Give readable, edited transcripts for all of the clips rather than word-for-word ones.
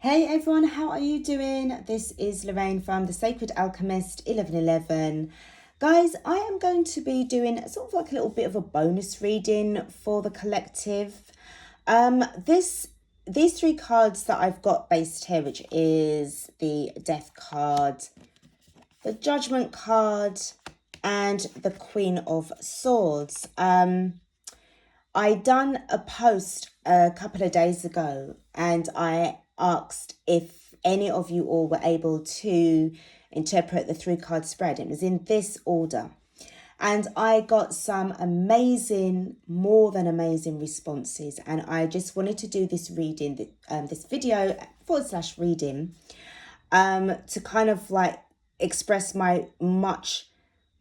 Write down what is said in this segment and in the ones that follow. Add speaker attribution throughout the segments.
Speaker 1: Hey everyone, how are you doing? This is Lorraine from the Sacred Alchemist 1111. Guys, I am going to be doing sort of like a little bit of a bonus reading for the collective. These three cards that I've got based here, which is the Death card, the Judgment card, and the Queen of Swords. I done a post a couple of days ago and I asked if any of you all were able to interpret the three card spread. It was in this order. And I got some amazing, more than amazing responses. And I just wanted to do this reading, this video / reading, to kind of like express my much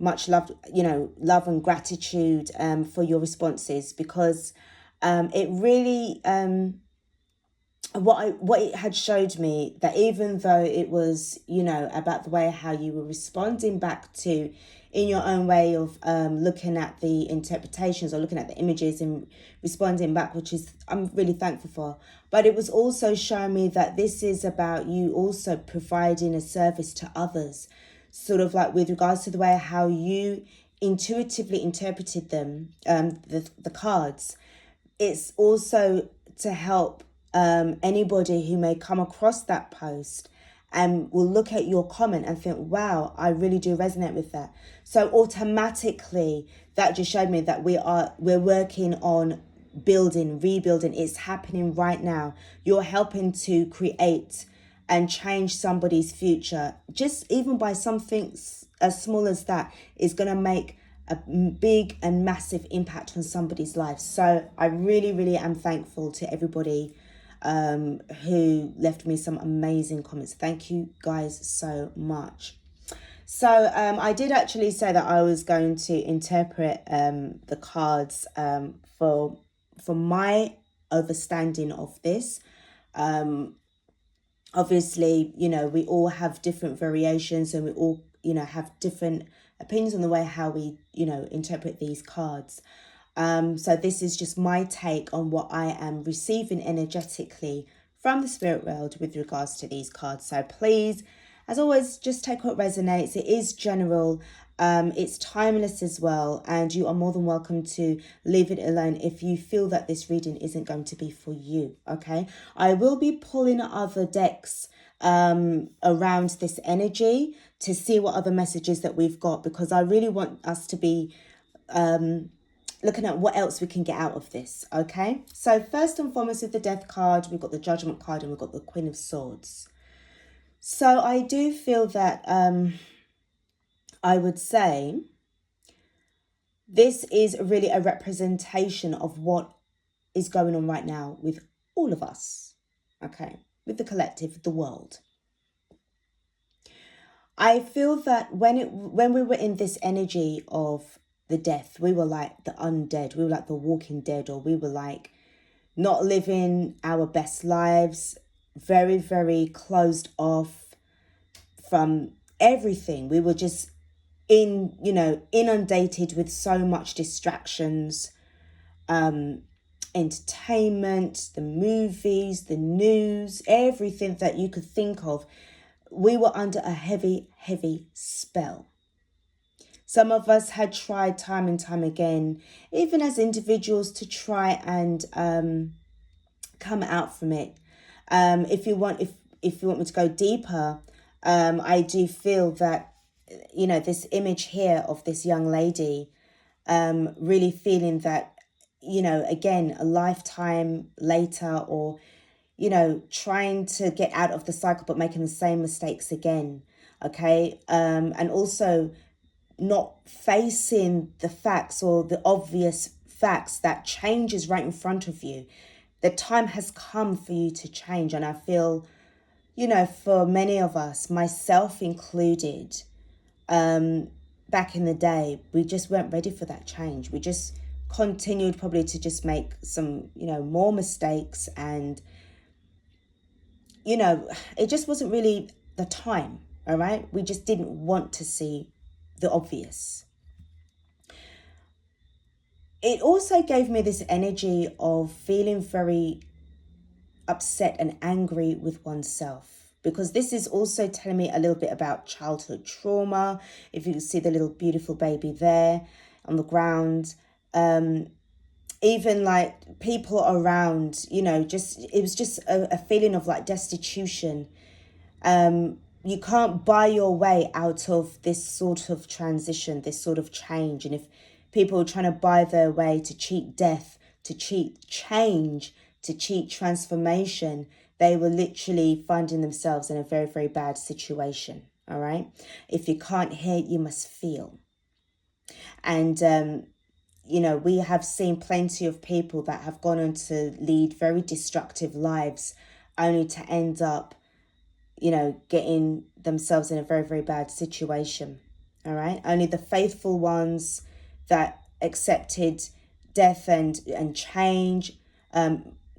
Speaker 1: love, love and gratitude for your responses, because it really what it had showed me, that even though it was about the way how you were responding back to in your own way of looking at the interpretations or looking at the images and responding back, which is I'm really thankful for, but it was also showing me that this is about you also providing a service to others, sort of like with regards to the way how you intuitively interpreted them, the cards. It's also to help anybody who may come across that post and will look at your comment and think, wow, I really do resonate with that. So automatically that just showed me that we're working on building, rebuilding. It's happening right now. You're helping to create and change somebody's future. Just even by something as small as that is going to make a big and massive impact on somebody's life. So I really, really am thankful to everybody who left me some amazing comments. Thank you guys so much. So I did actually say that I was going to interpret the cards for my understanding of this. Obviously, we all have different variations, and we all, have different opinions on the way how we, interpret these cards. So this is just my take on what I am receiving energetically from the spirit world with regards to these cards. So please, as always, just take what resonates. It is general. It's timeless as well, and you are more than welcome to leave it alone if you feel that this reading isn't going to be for you. Okay, I will be pulling other decks around this energy to see what other messages that we've got, because I really want us to be looking at what else we can get out of this. Okay, so first and foremost, with the Death card, we've got the Judgment card and we've got the Queen of Swords. So I do feel that I would say this is really a representation of what is going on right now with all of us, okay, with the collective, with the world. I feel that when we were in this energy of the death, we were like the undead, we were like the walking dead, or we were like not living our best lives, very, very closed off from everything. We were just inundated with so much distractions, entertainment, the movies, the news, everything that you could think of. We were under a heavy, heavy spell. Some of us had tried time and time again, even as individuals, to try and come out from it. If you want me to go deeper, I do feel that this image here of this young lady, really feeling that, again, a lifetime later, or trying to get out of the cycle but making the same mistakes again. Okay, and also not facing the facts, or the obvious facts that change is right in front of you. The time has come for you to change. And I feel, for many of us, myself included, back in the day, we just weren't ready for that change. We just continued probably to just make some, more mistakes, and, it just wasn't really the time. All right. We just didn't want to see the obvious. It also gave me this energy of feeling very upset and angry with oneself, because this is also telling me a little bit about childhood trauma. If you can see the little beautiful baby there on the ground, even like people around, you know, just it was just a feeling of like destitution. You can't buy your way out of this sort of transition, this sort of change. And if people are trying to buy their way to cheat death, to cheat change, to cheat transformation, they were literally finding themselves in a very, very bad situation. All right. If you can't hear, you must feel. And, you know, we have seen plenty of people that have gone on to lead very destructive lives only to end up, you know, getting themselves in a very, very bad situation. All right. Only the faithful ones that accepted death and change,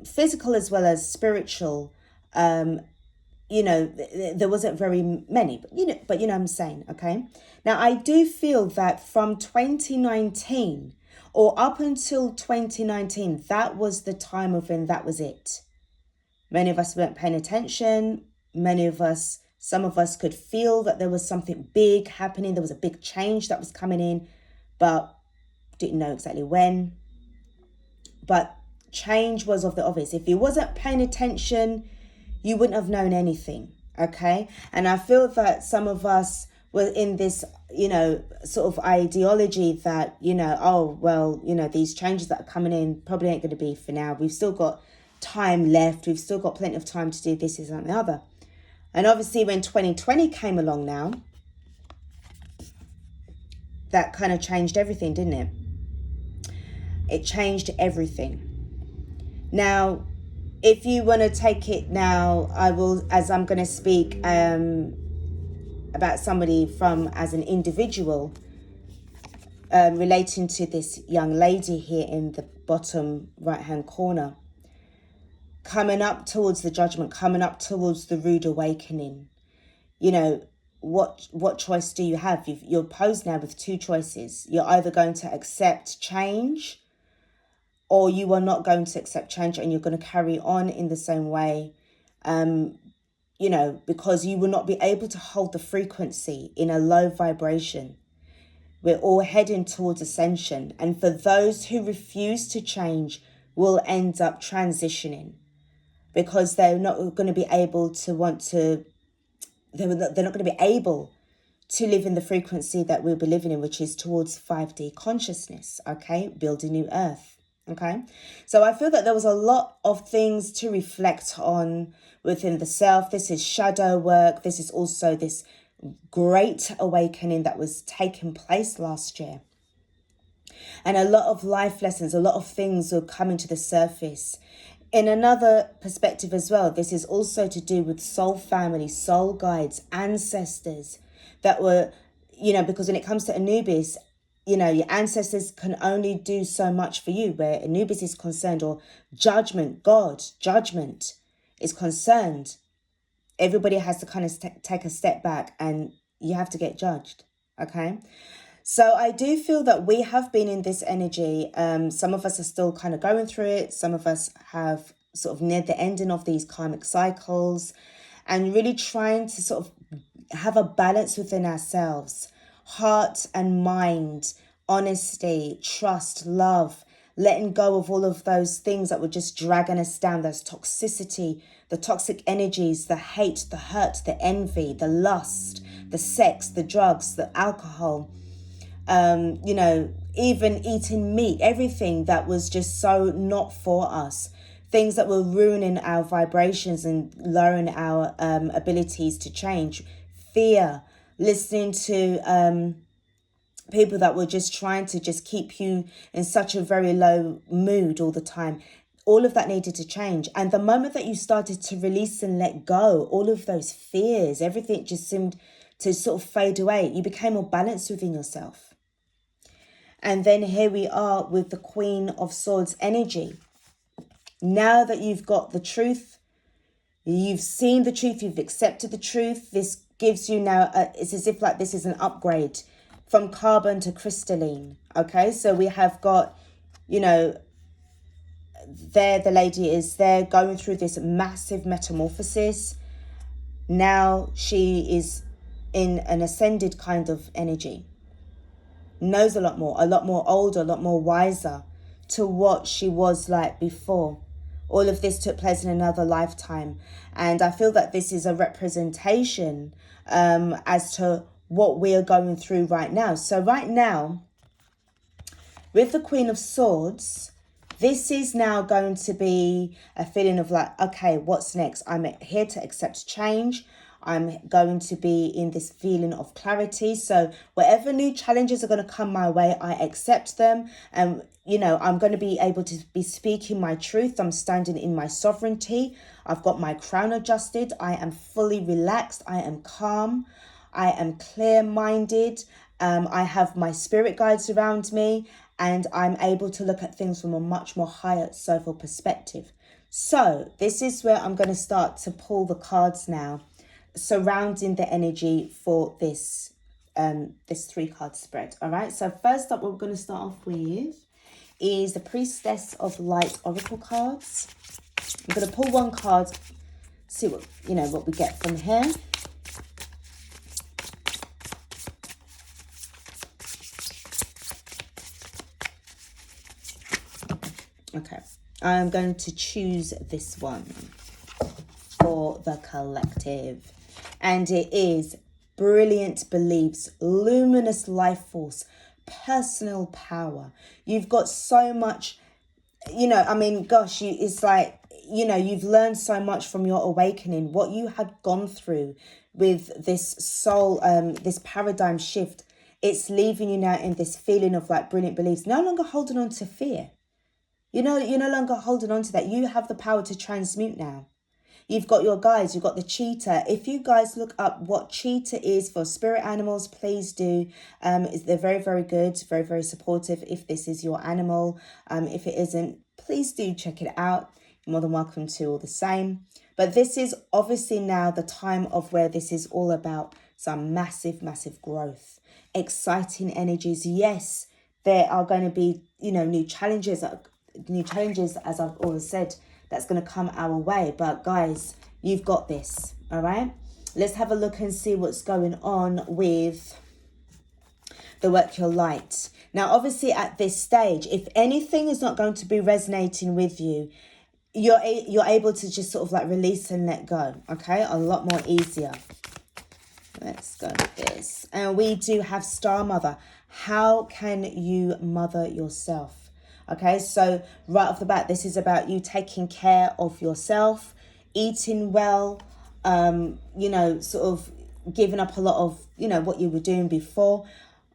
Speaker 1: physical as well as spiritual, you know, there wasn't very many, but you know what I'm saying. Okay. Now, I do feel that from 2019 or up until 2019, that was the time of when that was it. Many of us weren't paying attention. Many of us, some of us could feel that there was something big happening. There was a big change that was coming in, but didn't know exactly when. But change was of the obvious. If you wasn't paying attention, you wouldn't have known anything. Okay. And I feel that some of us were in this, you know, sort of ideology that, you know, oh, well, you know, these changes that are coming in probably ain't going to be for now. We've still got time left. We've still got plenty of time to do this, and the other. And obviously when 2020 came along now, that kind of changed everything, didn't it? It changed everything. Now, if you want to take it now, I will, as I'm going to speak about somebody from as an individual relating to this young lady here in the bottom right-hand corner, coming up towards the judgment, coming up towards the rude awakening. You know, what choice do you have? You're posed now with two choices. You're either going to accept change, or you are not going to accept change and you're going to carry on in the same way, you know, because you will not be able to hold the frequency in a low vibration. We're all heading towards ascension. And for those who refuse to change will end up transitioning, because they're not going to be able to they're not going to be able to live in the frequency that we'll be living in, which is towards 5D consciousness, okay? Build a new earth, okay? So I feel that there was a lot of things to reflect on within the self. This is shadow work. This is also this great awakening that was taking place last year. And a lot of life lessons, a lot of things will come into the surface. In another perspective as well, this is also to do with soul family, soul guides, ancestors that were, you know, because when it comes to Anubis, you know, your ancestors can only do so much for you where Anubis is concerned, or judgment, God, judgment is concerned. Everybody has to kind of take a step back and you have to get judged, okay? So I do feel that we have been in this energy. Some of us are still kind of going through it. Some of us have sort of neared the ending of these karmic cycles and really trying to sort of have a balance within ourselves, heart and mind, honesty, trust, love, letting go of all of those things that were just dragging us down, those toxicity, the toxic energies, the hate, the hurt, the envy, the lust, the sex, the drugs, the alcohol, you know, even eating meat, everything that was just so not for us, things that were ruining our vibrations and lowering our abilities to change, fear, listening to people that were just trying to just keep you in such a very low mood all the time. All of that needed to change. And the moment that you started to release and let go, all of those fears, everything just seemed to sort of fade away. You became more balanced within yourself. And then here we are with the Queen of Swords energy. Now that you've got the truth, you've seen the truth, you've accepted the truth, this gives you now, it's as if like this is an upgrade from carbon to crystalline. Okay, so we have got, you know, there the lady is there going through this massive metamorphosis. Now she is in an ascended kind of energy. Knows a lot more older, a lot more wiser to what she was like before. All of this took place in another lifetime. And I feel that this is a representation as to what we are going through right now. So right now, with the Queen of Swords, this is now going to be a feeling of like, okay, what's next? I'm here to accept change. I'm going to be in this feeling of clarity. So whatever new challenges are going to come my way, I accept them. And, you know, I'm going to be able to be speaking my truth. I'm standing in my sovereignty. I've got my crown adjusted. I am fully relaxed. I am calm. I am clear-minded. I have my spirit guides around me. And I'm able to look at things from a much more higher soulful perspective. So this is where I'm going to start to pull the cards now, surrounding the energy for this this 3-card spread. All right, so first up, what we're going to start off with is the Priestess of Light Oracle cards. I'm going to pull one card, see what what we get from here. Okay, I'm going to choose this one for the collective. And it is brilliant beliefs, luminous life force, personal power. You've got so much, I mean, gosh, it's like, you've learned so much from your awakening, what you had gone through with this soul, this paradigm shift. It's leaving you now in this feeling of like brilliant beliefs, no longer holding on to fear. You're no longer holding on to that. You have the power to transmute now. You've got your guides, you've got the cheetah. If you guys look up what cheetah is for spirit animals, please do. They're very, very good, very, very supportive if this is your animal. If it isn't, please do check it out. You're more than welcome to all the same. But this is obviously now the time of where this is all about some massive, massive growth. Exciting energies. Yes, there are going to be, new challenges, as I've always said, that's going to come our way. But guys, you've got this. All right, let's have a look and see what's going on with the Work Your Light. Now, obviously at this stage, if anything is not going to be resonating with you, you're able to just sort of like release and let go. Okay, a lot more easier. Let's go with this. And we do have Star Mother. How can you mother yourself? Okay, so right off the bat, this is about you taking care of yourself, eating well, sort of giving up a lot of, what you were doing before.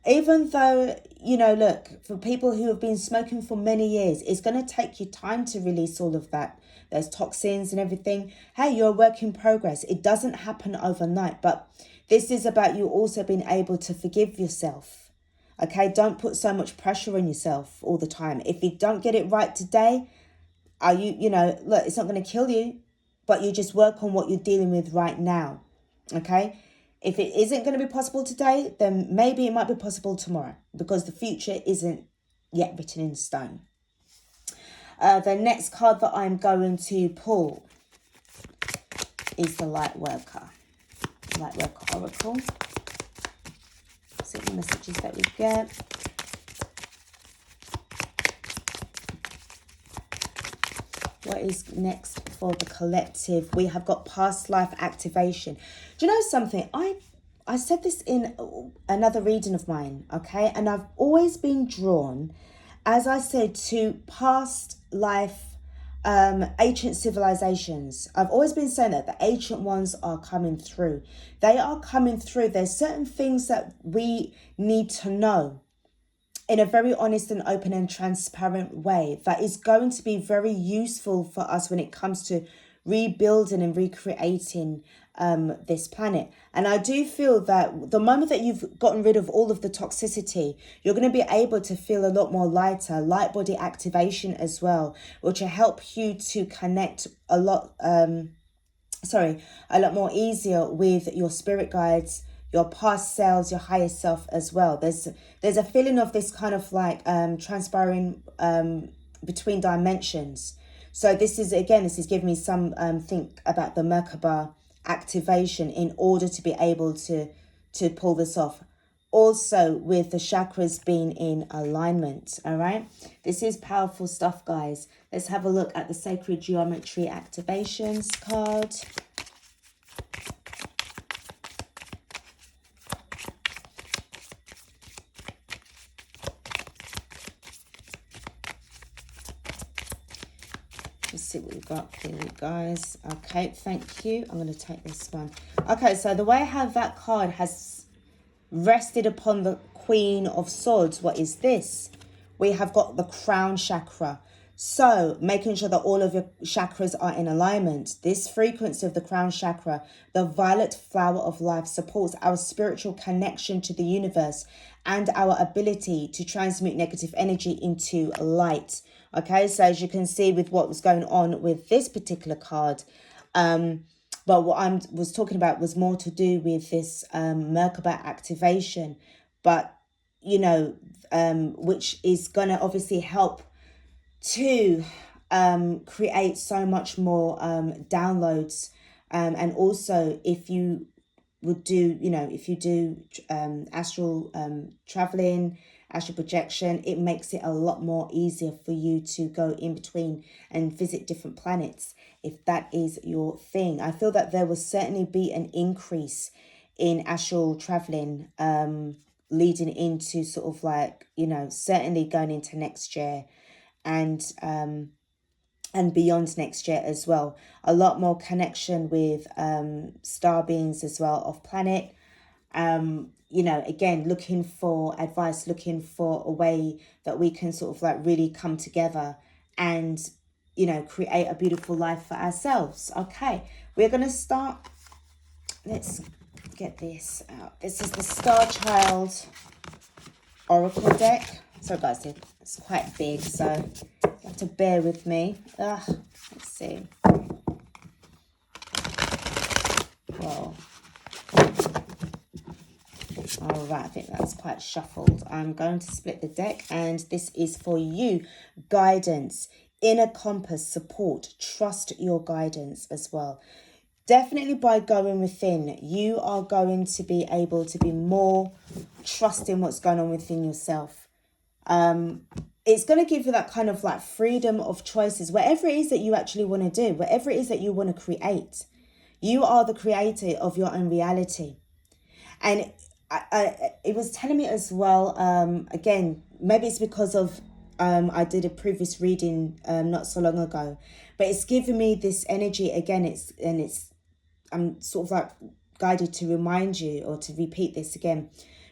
Speaker 1: Even though, look, for people who have been smoking for many years, it's going to take you time to release all of that. There's toxins and everything. Hey, you're a work in progress. It doesn't happen overnight, but this is about you also being able to forgive yourself. Okay, don't put so much pressure on yourself all the time. If you don't get it right today, look, it's not going to kill you, but you just work on what you're dealing with right now. Okay, if it isn't going to be possible today, then maybe it might be possible tomorrow, because the future isn't yet written in stone. The next card that I'm going to pull is the Lightworker Oracle. See the messages that we get. What is next for the collective? We have got past life activation. Do you know something? I said this in another reading of mine, okay? And I've always been drawn, as I said, to past life ancient civilizations. I've always been saying that the ancient ones are coming through. They are coming through. There's certain things that we need to know in a very honest and open and transparent way that is going to be very useful for us when it comes to rebuilding and recreating this planet. And I do feel that the moment that you've gotten rid of all of the toxicity, you're going to be able to feel a lot more lighter, light body activation as well, which will help you to connect a lot more easier with your spirit guides, your past selves, your higher self as well. There's a feeling of this kind of like transpiring between dimensions. So this is, again, this is giving me some think about the Merkaba activation in order to be able to pull this off. Also with the chakras being in alignment, all right? This is powerful stuff, guys. Let's have a look at the Sacred Geometry Activations card. Let's see what we've got here, guys. Okay, thank you. I'm going to take this one. Okay, so the way I have that card has rested upon the Queen of Swords. What is this? We have got the crown chakra. So making sure that all of your chakras are in alignment. This frequency of the crown chakra, the violet flower of life, supports our spiritual connection to the universe and our ability to transmute negative energy into light. Okay, so as you can see with what was going on with this particular card, but what I was talking about was more to do with this Merkaba activation, but, you know, which is going to obviously help to create so much more downloads. And also if you would do, you know, if you do astral traveling, astral projection, it makes it a lot more easier for you to go in between and visit different planets if that is your thing. I feel that there will certainly be an increase in astral traveling leading into sort of like, you know, certainly going into next year and beyond next year as well. A lot more connection with star beings as well, off planet. You know, again, looking for advice, looking for a way that we can sort of like really come together and, you know, create a beautiful life for ourselves. Okay, we're going to start. Let's get this out. This is the Starchild Oracle deck. So guys, it's quite big, so you have to bear with me. Let's see. Whoa. All right, I think that's quite shuffled. I'm going to split the deck, and this is for you. Guidance, inner compass, support, trust your guidance as well. Definitely by going within, you are going to be able to be more trusting what's going on within yourself. It's going to give you that kind of like freedom of choices, whatever it is that you actually want to do, whatever it is that you want to create. You are the creator of your own reality. And it was telling me as well, again, maybe it's because of I did a previous reading not so long ago, but it's given me this energy again. I'm sort of like guided to remind you or to repeat this again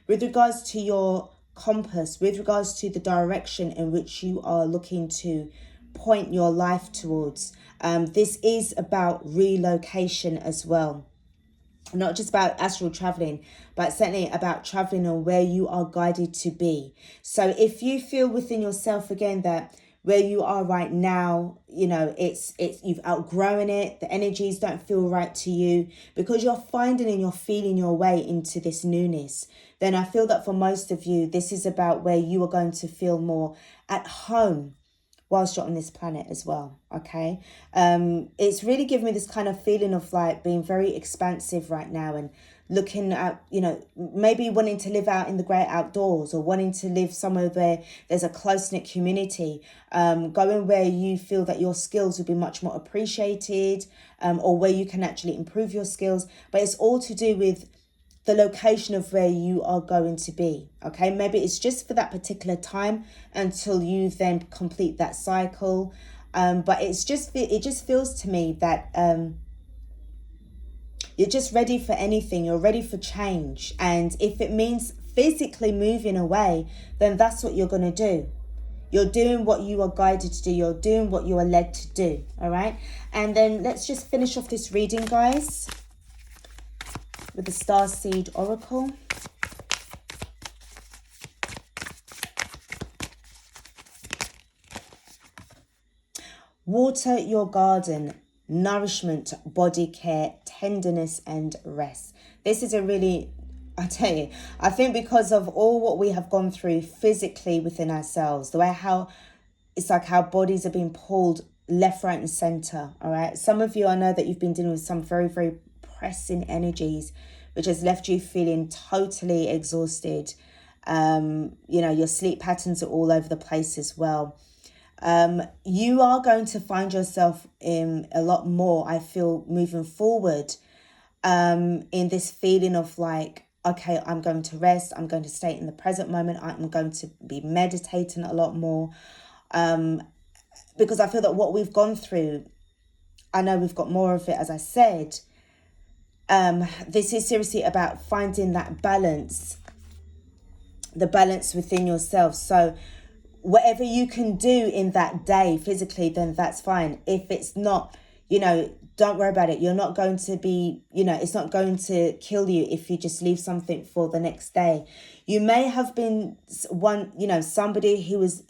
Speaker 1: with regards to your compass, with regards to the direction in which you are looking to point your life towards. This is about relocation as well. Not just about astral traveling, but certainly about traveling on where you are guided to be. So if you feel within yourself again that where you are right now, you know, it's you've outgrown it, the energies don't feel right to you because you're finding and you're feeling your way into this newness, then I feel that for most of you, this is about where you are going to feel more at home whilst you're on this planet as well. Okay, it's really giving me this kind of feeling of like being very expansive right now and looking at, you know, maybe wanting to live out in the great outdoors or wanting to live somewhere where there's a close-knit community, going where you feel that your skills will be much more appreciated, or where you can actually improve your skills. But it's all to do with the location of where you are going to be. Okay, maybe it's just for that particular time until you then complete that cycle, but it just feels to me that you're just ready for anything. You're ready for change, and if it means physically moving away, then that's what you're going to do. You're doing what you are guided to do. You're doing what you are led to do. All right, and then let's just finish off this reading, guys, with the Starseed Oracle. Water your garden, nourishment, body care, tenderness and rest. This is a really, I tell you, I think because of all what we have gone through physically within ourselves, the way how it's like our bodies are being pulled left, right, and center. All right. Some of you, I know that you've been dealing with some very, very pressing energies, which has left you feeling totally exhausted. You know, your sleep patterns are all over the place as well. You are going to find yourself in a lot more, I feel, moving forward, in this feeling of like, okay, I'm going to rest. I'm going to stay in the present moment. I'm going to be meditating a lot more. Because I feel that what we've gone through, I know we've got more of it, as I said. This is seriously about finding that balance, the balance within yourself. So whatever you can do in that day physically, then that's fine. If it's not, you know, don't worry about it. You're not going to be, you know, it's not going to kill you if you just leave something for the next day. You may have been somebody who was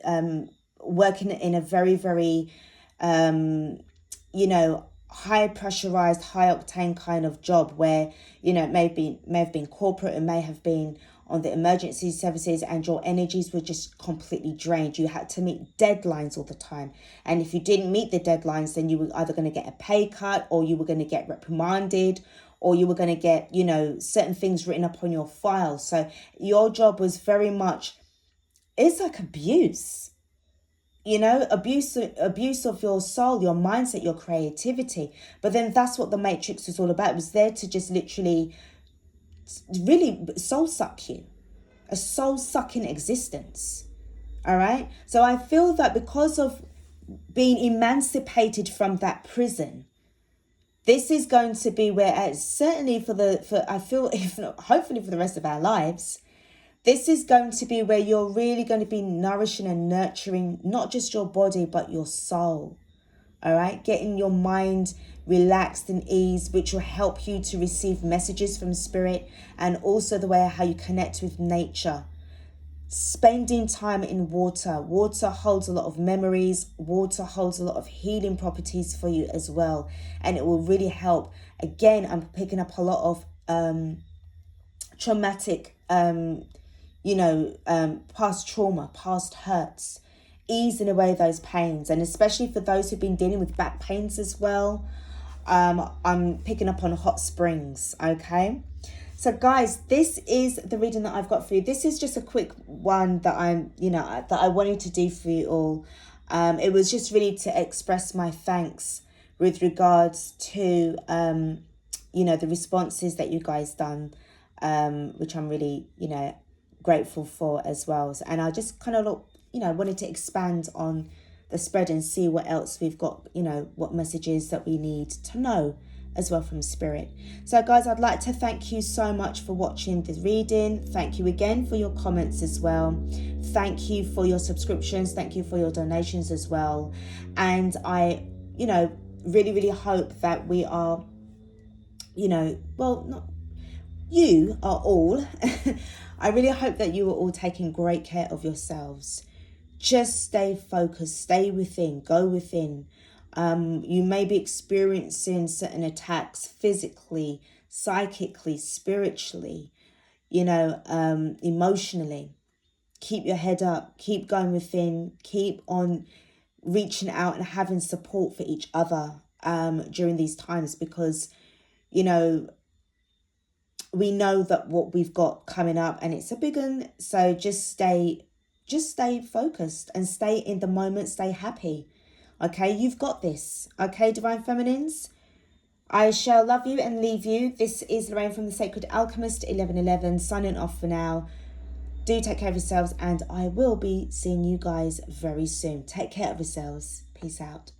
Speaker 1: working in a very, very, high pressurized, high octane kind of job where, you know, it may have been corporate, it may have been on the emergency services, and your energies were just completely drained. You had to meet deadlines all the time. And if you didn't meet the deadlines, then you were either going to get a pay cut, or you were going to get reprimanded, or you were going to get, you know, certain things written up on your file. So your job was very much, it's like abuse. You know, abuse of your soul, your mindset, your creativity. But then that's what the Matrix was all about. It was there to just literally, really soul suck you. A soul sucking existence. All right. So I feel that because of being emancipated from that prison, this is going to be where, certainly I feel, if not, hopefully for the rest of our lives, this is going to be where you're really going to be nourishing and nurturing not just your body, but your soul. All right. Getting your mind relaxed and ease, which will help you to receive messages from spirit, and also the way how you connect with nature. Spending time in water. Water holds a lot of memories. Water holds a lot of healing properties for you as well. And it will really help. Again, I'm picking up a lot of traumatic, past trauma, past hurts, easing away those pains. And especially for those who've been dealing with back pains as well, I'm picking up on hot springs. Okay. So guys, this is the reading that I've got for you. This is just a quick one that that I wanted to do for you all. It was just really to express my thanks with regards to, the responses that you guys done, which I'm really, grateful for as well. And I just kind of, wanted to expand on the spread and see what else we've got, what messages that we need to know as well from spirit. So guys, I'd like to thank you so much for watching the reading. Thank you again for your comments as well. Thank you for your subscriptions. Thank you for your donations as well. And I, really, really hope that we are, you are all, I really hope that you are all taking great care of yourselves. Just stay focused, stay within, go within. You may be experiencing certain attacks physically, psychically, spiritually, emotionally. Keep your head up, keep going within, keep on reaching out and having support for each other during these times, because, we know that what we've got coming up, and it's a big one. So just stay focused and stay in the moment, stay happy. Okay, you've got this. Okay, Divine Feminines, I shall love you and leave you. This is Lorraine from the Sacred Alchemist 1111, signing off for now. Do take care of yourselves, and I will be seeing you guys very soon. Take care of yourselves. Peace out.